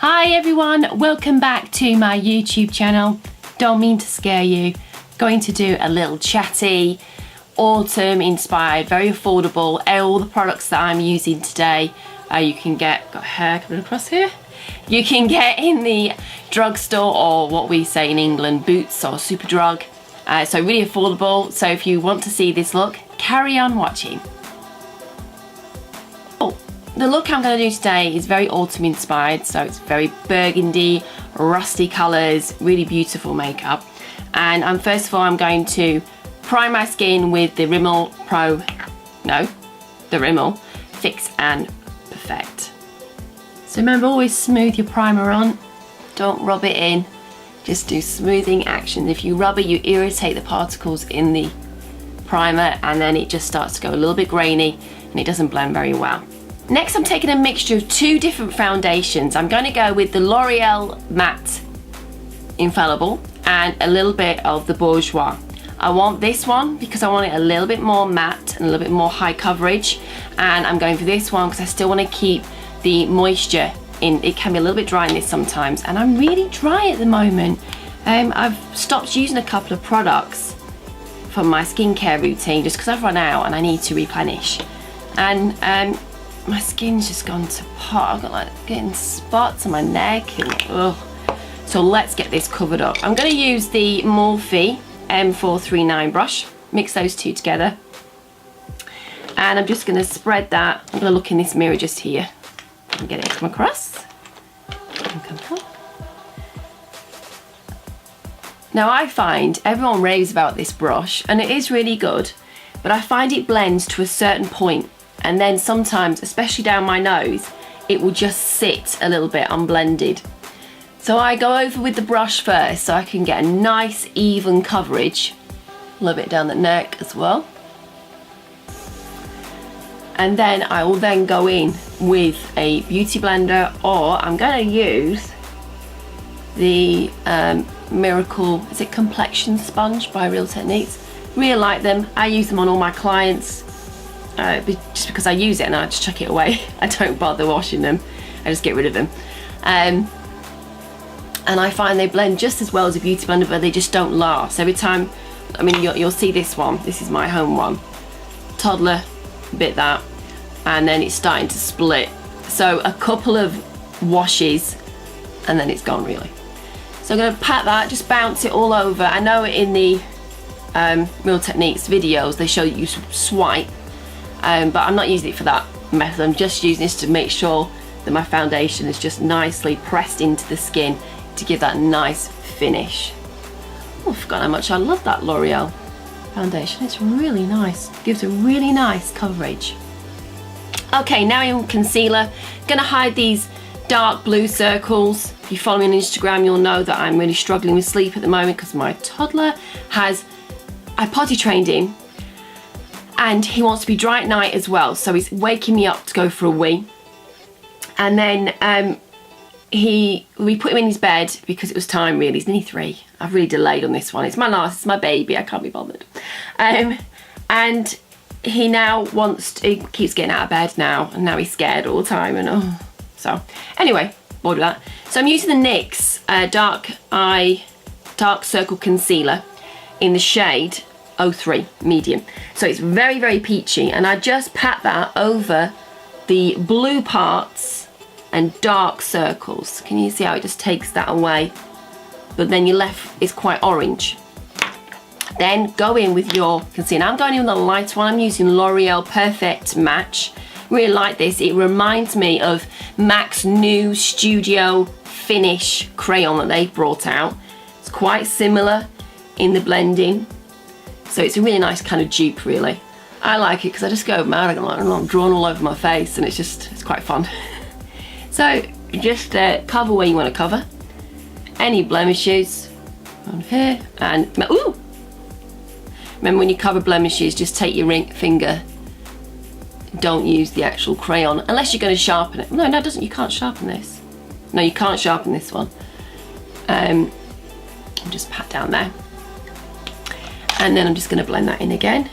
Hi everyone, welcome back to my YouTube channel. Don't mean to scare you. Going to do a little chatty, autumn inspired, very affordable. All the products that I'm using today, you can get, got hair coming across here. You can get in the drugstore, or what we say in England, Boots or Superdrug. So really affordable. So if you want to see this look, carry on watching. The look I'm going to do today is very autumn inspired, so it's very burgundy, rusty colours, really beautiful makeup. And first of all, I'm going to prime my skin with the Rimmel Fix and Perfect. So remember, always smooth your primer on, don't rub it in, just do smoothing action. If you rub it, you irritate the particles in the primer and then it just starts to go a little bit grainy and it doesn't blend very well. Next, I'm taking a mixture of two different foundations. I'm going to go with the Loreal Matte Infallible and a little bit of the Bourjois. I want this one because I want it a little bit more matte and a little bit more high coverage, and I'm going for this one because I still want to keep the moisture in. It can be a little bit dry in this sometimes, and I'm really dry at the moment. I've stopped using a couple of products for my skincare routine just because I've run out and I need to replenish. And my skin's just gone to pot. I've got like getting spots on my neck and ugh. So let's get this covered up. I'm going to use the Morphe M439 brush, mix those two together, and I'm just going to spread that. I'm going to look in this mirror just here and get it to come across. Now I find everyone raves about this brush and it is really good, but I find it blends to a certain point. And then sometimes, especially down my nose, it will just sit a little bit unblended. So I go over with the brush first so I can get a nice even coverage. A little bit down the neck as well. And then I will then go in with a beauty blender, or I'm going to use the Miracle, is it Complexion Sponge by Real Techniques. Really like them. I use them on all my clients. Just because I use it and I just chuck it away. I don't bother washing them, I just get rid of them. And I find they blend just as well as a beauty blender, but they just don't last. Every time, I mean, you'll see this one, this is my home one. Toddler bit that, and then it's starting to split. So a couple of washes and then it's gone really. So I'm going to pat that, just bounce it all over. I know in the Real Techniques videos they show you swipe. But I'm not using it for that method. I'm just using this to make sure that my foundation is just nicely pressed into the skin to give that nice finish. Oh, I forgot how much I love that L'Oreal foundation. It's really nice. It gives a really nice coverage. Okay, now in concealer. Gonna hide these dark blue circles. If you follow me on Instagram, you'll know that I'm really struggling with sleep at the moment because my toddler I potty trained him. And he wants to be dry at night as well, so he's waking me up to go for a wee. And then we put him in his bed because it was time really. He's nearly 3. I've really delayed on this one. It's my last, it's my baby, I can't be bothered. And he now he keeps getting out of bed now, and now he's scared all the time, and oh. So anyway, bored with that. So I'm using the NYX Dark Circle Concealer in the shade 03 medium. So it's very, very peachy, and I just pat that over the blue parts and dark circles. Can you see how it just takes that away? But then you're left, it's quite orange. Then go in with your concealer. I'm going in with the light one. I'm using L'Oreal Perfect Match. Really like this. It reminds me of MAC's new Studio Finish crayon that they've brought out. It's quite similar in the blending. So it's a really nice kind of dupe, really. I like it because I just go mad and I'm drawn all over my face, and it's quite fun. So just cover where you want to cover. Any blemishes on here, and ooh! Remember, when you cover blemishes, just take your ring finger. Don't use the actual crayon unless you're going to sharpen it. No, it doesn't. You can't sharpen this. No, you can't sharpen this one. Just pat down there. And then I'm just going to blend that in again.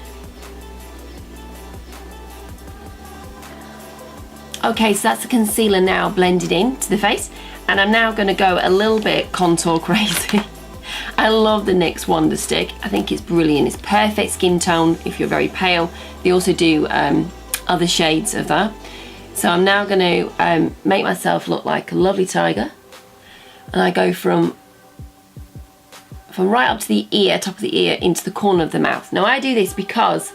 Okay, so that's the concealer now blended in to the face. And I'm now going to go a little bit contour crazy. I love the NYX Wonder Stick. I think it's brilliant. It's perfect skin tone if you're very pale. They also do other shades of that. So I'm now going to make myself look like a lovely tiger. And I go from right up to the ear, top of the ear, into the corner of the mouth. Now I do this because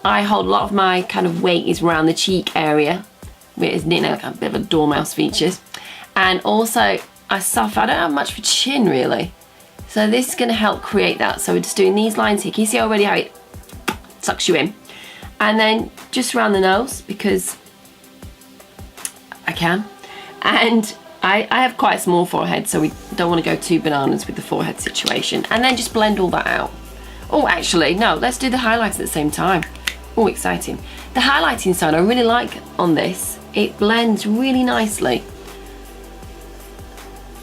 I hold a lot of my kind of weight is around the cheek area. It's like a bit of a dormouse features. And also I don't have much for chin really. So this is going to help create that. So we're just doing these lines here. Can you see already how it sucks you in? And then just around the nose because I can. And I have quite a small forehead, so we don't want to go too bananas with the forehead situation. And then just blend all that out. Oh, actually, no, let's do the highlights at the same time. Oh, exciting. The highlighting side I really like on this. It blends really nicely.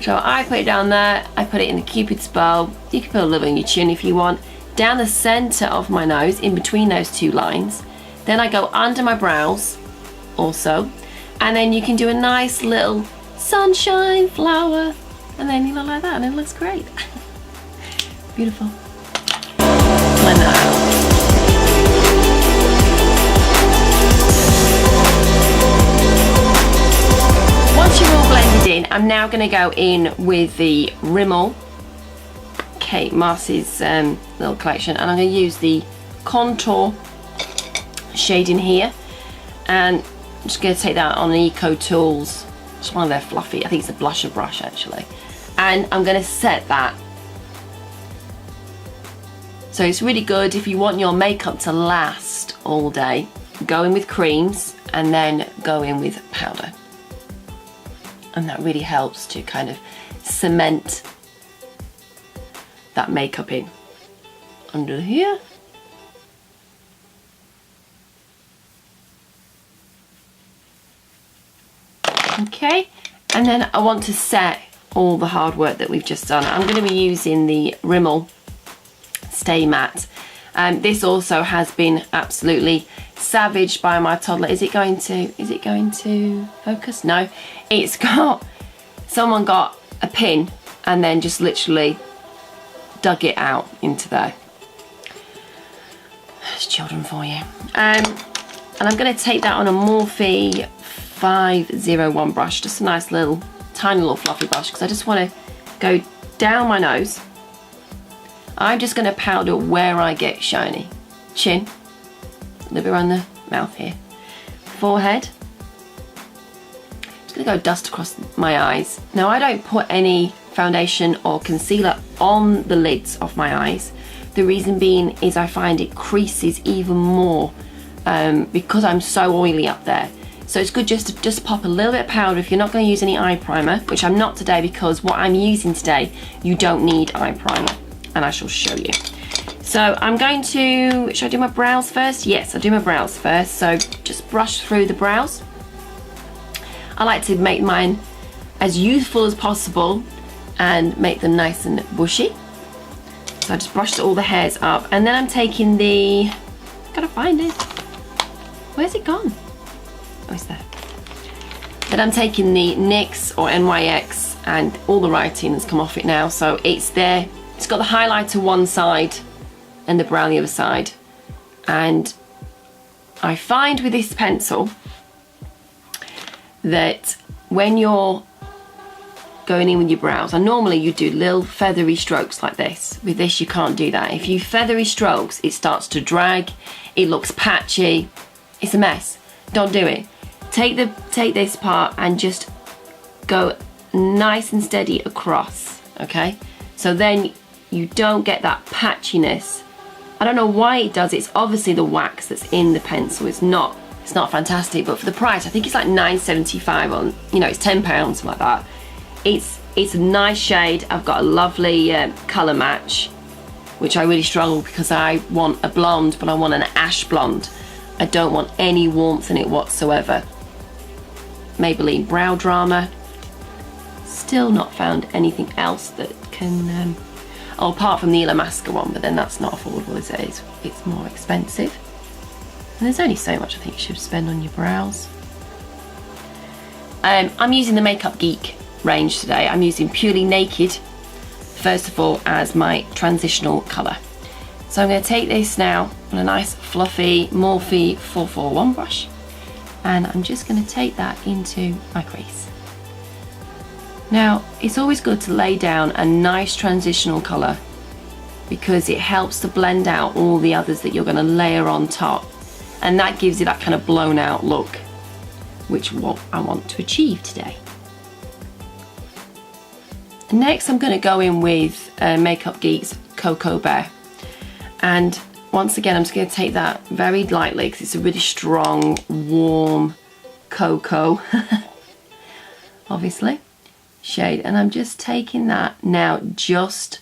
So I put it down there, I put it in the Cupid's bow. You can put a little on your chin if you want. Down the center of my nose, in between those two lines. Then I go under my brows, also. And then you can do a nice little sunshine flower. And then you look like that, and it looks great. Beautiful. Blend that out. Once you're all blended in, I'm now going to go in with the Rimmel Kate Moss's little collection, and I'm going to use the contour shade in here, and I'm just going to take that on Eco Tools. It's one of their fluffy, I think it's a blusher brush actually, and I'm going to set that. So it's really good if you want your makeup to last all day. Go in with creams and then go in with powder. And that really helps to kind of cement that makeup in. Under here. Okay, and then I want to set all the hard work that we've just done. I'm going to be using the Rimmel Stay Matte. This also has been absolutely savaged by my toddler. Is it going to focus? No. It's got, someone got a pin and then just literally dug it out into there. There's children for you. And I'm going to take that on a Morphe 501 brush, just a nice little, tiny little fluffy brush, because I just want to go down my nose. I'm just going to powder where I get shiny. Chin, a little bit around the mouth here. Forehead. Just going to go dust across my eyes. Now I don't put any foundation or concealer on the lids of my eyes. The reason being is I find it creases even more because I'm so oily up there. So it's good just to pop a little bit of powder if you're not going to use any eye primer, which I'm not today because what I'm using today, you don't need eye primer. And I shall show you. So I'm going to, should I do my brows first? Yes, I'll do my brows first. So just brush through the brows. I like to make mine as youthful as possible and make them nice and bushy. So I just brushed all the hairs up, and then I'm taking the, gotta find it. Where's it gone? Oh, it's there. Then I'm taking the NYX or NYX, and all the writing has come off it now, so it's there. It's got the highlighter one side and the brown the other side. And I find with this pencil that when you're going in with your brows, and normally you do little feathery strokes like this. With this you can't do that. If you feathery strokes, it starts to drag, it looks patchy, it's a mess. Don't do it. Take this part and just go nice and steady across, okay? So then you don't get that patchiness. I don't know why it does. It's obviously the wax that's in the pencil. It's not fantastic, but for the price, I think it's like £9.75 on, you know, it's £10, something like that. It's a nice shade. I've got a lovely colour match, which I really struggle because I want a blonde, but I want an ash blonde. I don't want any warmth in it whatsoever. Maybelline Brow Drama. Still not found anything else that can, oh, apart from the Illamasqua one, but then that's not affordable, is it? It's more expensive. And there's only so much I think you should spend on your brows. I'm using the Makeup Geek range today. I'm using Purely Naked, first of all, as my transitional colour. So I'm going to take this now on a nice fluffy Morphe 441 brush, and I'm just going to take that into my crease. Now, it's always good to lay down a nice transitional colour because it helps to blend out all the others that you're going to layer on top, and that gives you that kind of blown out look, which is what I want to achieve today. Next, I'm going to go in with Makeup Geek's Coco Bear, and once again I'm just going to take that very lightly because it's a really strong, warm cocoa obviously shade, and I'm just taking that now just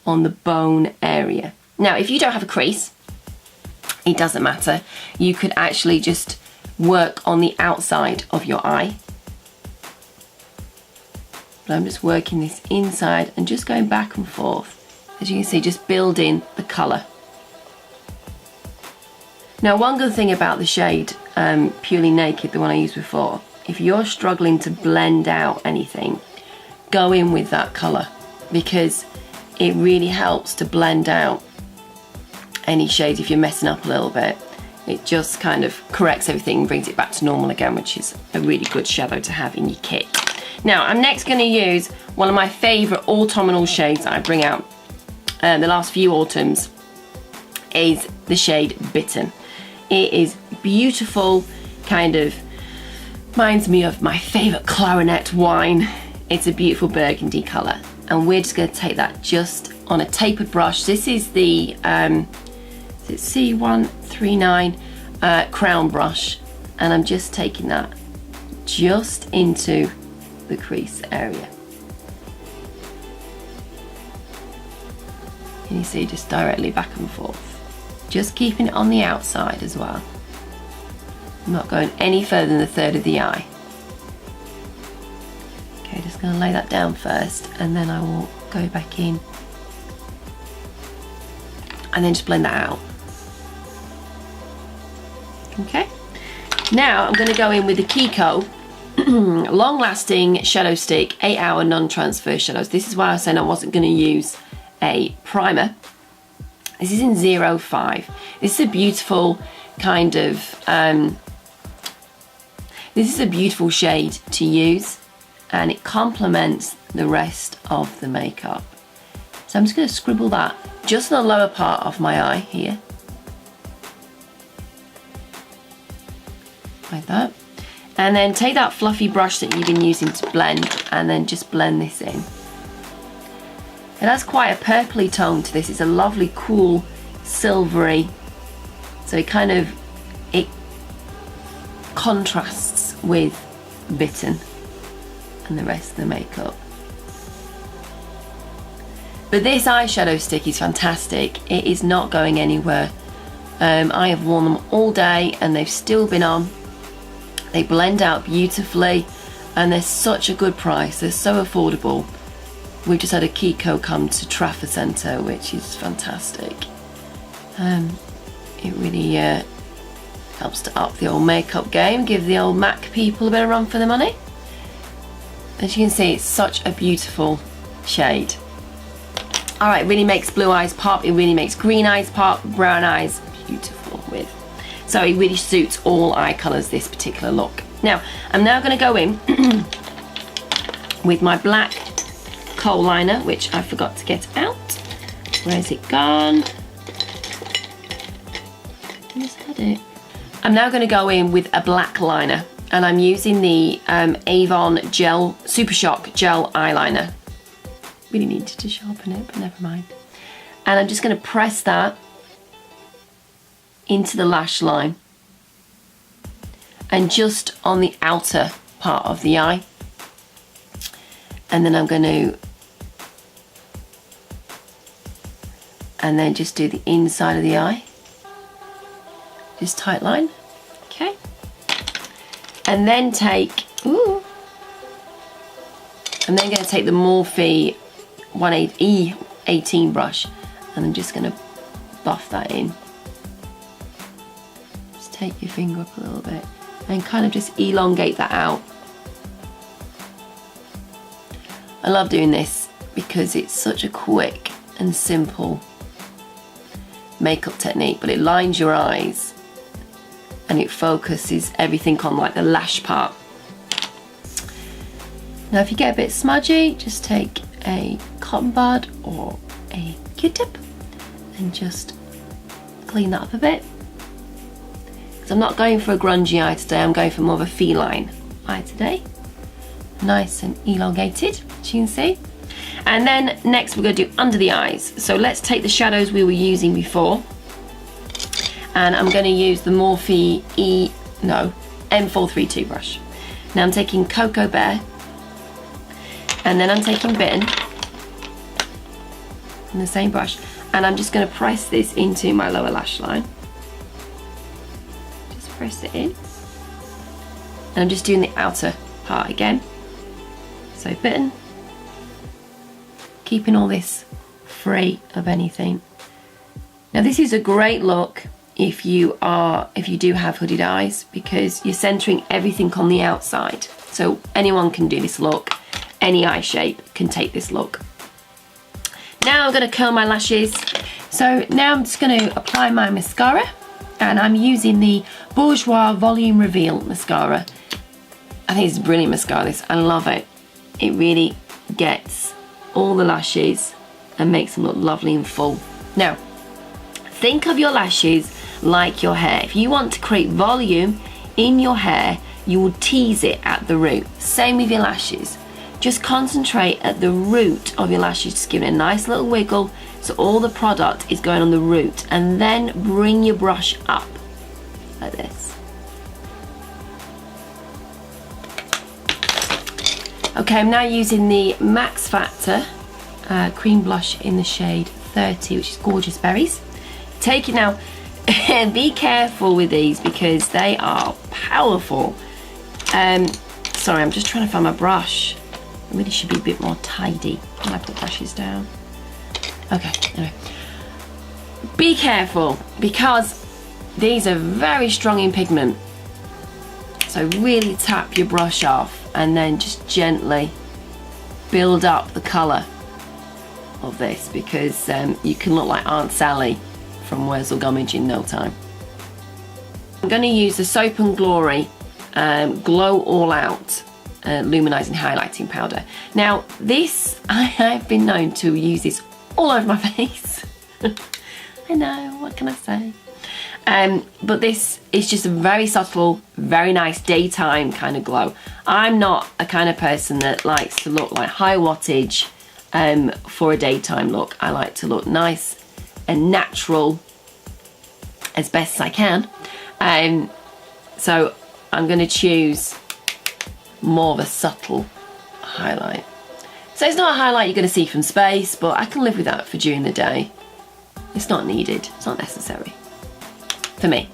on the bone area. Now, if you don't have a crease, it doesn't matter. You could actually just work on the outside of your eye. But I'm just working this inside and just going back and forth. As you can see, just building the colour. Now, one good thing about the shade Purely Naked, the one I used before, if you're struggling to blend out anything, go in with that colour because it really helps to blend out any shades if you're messing up a little bit. It just kind of corrects everything and brings it back to normal again, which is a really good shadow to have in your kit. Now, I'm next going to use one of my favourite autumnal shades that I bring out the last few autumns, is the shade Bitten. It is beautiful, kind of reminds me of my favourite clarinet wine. It's a beautiful burgundy colour, and we're just going to take that just on a tapered brush. This is the C139 crown brush, and I'm just taking that just into the crease area. Can you see, just directly back and forth, just keeping it on the outside as well. I'm not going any further than the third of the eye. Okay, just going to lay that down first, and then I will go back in and then just blend that out. Okay, now I'm going to go in with the Kiko long-lasting shadow stick 8-hour non-transfer shadows. This is why I was saying I wasn't going to use a primer. This is in 05. This is a beautiful kind of this is a beautiful shade to use, and it complements the rest of the makeup. So I'm just going to scribble that just on the lower part of my eye here, like that, and then take that fluffy brush that you've been using to blend, and then just blend this in. It has quite a purpley tone to this. It's a lovely, cool, silvery, so it kind of, it contrasts with Bitten and the rest of the makeup. But this eyeshadow stick is fantastic. It is not going anywhere. I have worn them all day and they've still been on. They blend out beautifully and they're such a good price. They're so affordable. We've just had a Kiko come to Trafford Centre, which is fantastic. It really helps to up the old makeup game, give the old MAC people a bit of run for their money. As you can see, it's such a beautiful shade. Alright, really makes blue eyes pop, it really makes green eyes pop, brown eyes beautiful with. So it really suits all eye colours, this particular look. Now, I'm now going to go in with my black kohl liner, which I forgot to get out. Where's it gone? Where's it? I'm now going to go in with a black liner, and I'm using the Avon Super Shock Gel Eyeliner. Really needed to sharpen it, but never mind. And I'm just going to press that into the lash line and just on the outer part of the eye. And then I'm going to, and then just do the inside of the eye. Just tight line, okay. And then take, I'm then going to take the Morphe E18 brush, and I'm just going to buff that in. Just take your finger up a little bit and kind of just elongate that out. I love doing this because it's such a quick and simple makeup technique, but it lines your eyes and it focuses everything on like the lash part. Now if you get a bit smudgy, just take a cotton bud or a Q-tip and just clean that up a bit. Because I'm not going for a grungy eye today, I'm going for more of a feline eye today. Nice and elongated, as you can see. And then next we're going to do under the eyes. So let's take the shadows we were using before. And I'm going to use the Morphe M432 brush. Now I'm taking Coco Bear. And then I'm taking Bitten. And the same brush. And I'm just going to press this into my lower lash line. Just press it in. And I'm just doing the outer part again. So Bitten. Keeping all this free of anything. Now this is a great look if you do have hooded eyes, because you're centering everything on the outside. So anyone can do this look. Any eye shape can take this look. Now I'm going to curl my lashes. So now I'm just going to apply my mascara, and I'm using the Bourjois Volume Reveal mascara. I think it's a brilliant mascara, this. I love it. It really gets all the lashes and makes them look lovely and full. Now, think of your lashes like your hair. If you want to create volume in your hair, you will tease it at the root. Same with your lashes. Just concentrate at the root of your lashes, just give it a nice little wiggle so all the product is going on the root, and then bring your brush up like this. Okay, I'm now using the Max Factor cream blush in the shade 30, which is Gorgeous Berries. Take it now, and be careful with these because they are powerful. Sorry, I'm just trying to find my brush. I really should be a bit more tidy when I put brushes down. Okay, anyway. Be careful because these are very strong in pigment. So really tap your brush off and then just gently build up the colour of this, because you can look like Aunt Sally from Wurzel Gummidge in no time. I'm going to use the Soap and Glory Glow All Out Luminizing Highlighting Powder. Now this, I have been known to use this all over my face. I know, what can I say? But this is just a very subtle, very nice daytime kind of glow. I'm not a kind of person that likes to look like high wattage for a daytime look. I like to look nice and natural as best as I can. So I'm going to choose more of a subtle highlight. So it's not a highlight you're going to see from space, but I can live with that for during the day. It's not needed, it's not necessary for me.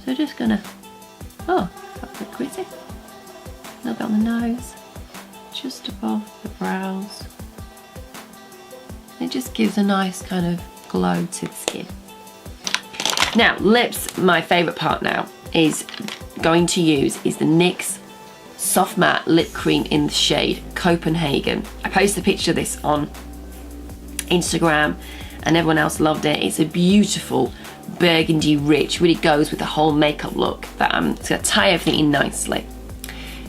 So just gonna, oh, that's a bit gritty. A little bit on the nose, just above the brows. It just gives a nice kind of glow to the skin. Now, lips, my favourite part now is going to use is the NYX Soft Matte Lip Cream in the shade Copenhagen. I posted a picture of this on Instagram and everyone else loved it. It's a beautiful burgundy rich, really goes with the whole makeup look that I'm going to tie everything in nicely.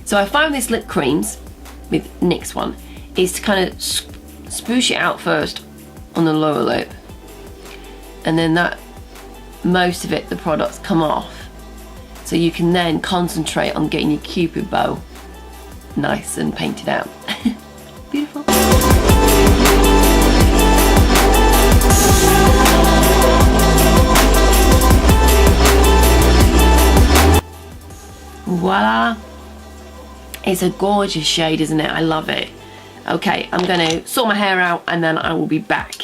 So I find this lip creams with NYX one is to kind of spoosh it out first on the lower lip, and then that most of it, the products come off, so you can then concentrate on getting your cupid bow nice and painted out. Beautiful. Voila. It's a gorgeous shade, isn't it? I love it. Okay, I'm gonna sort my hair out and then I will be back.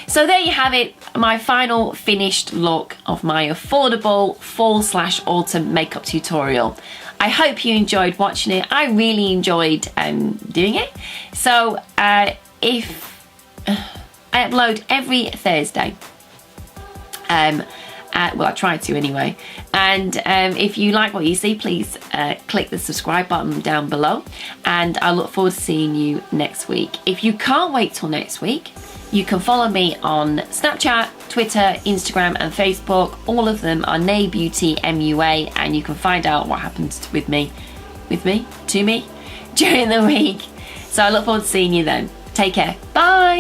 So there you have it, my final finished look of my affordable fall/autumn makeup tutorial. I hope you enjoyed watching it. I really enjoyed doing it. So if I upload every Thursday, Well, I try to anyway. And if you like what you see, please click the subscribe button down below. And I look forward to seeing you next week. If you can't wait till next week, you can follow me on Snapchat, Twitter, Instagram and Facebook. All of them are Nay Beauty MUA, and you can find out what happens to me during the week. So I look forward to seeing you then. Take care. Bye.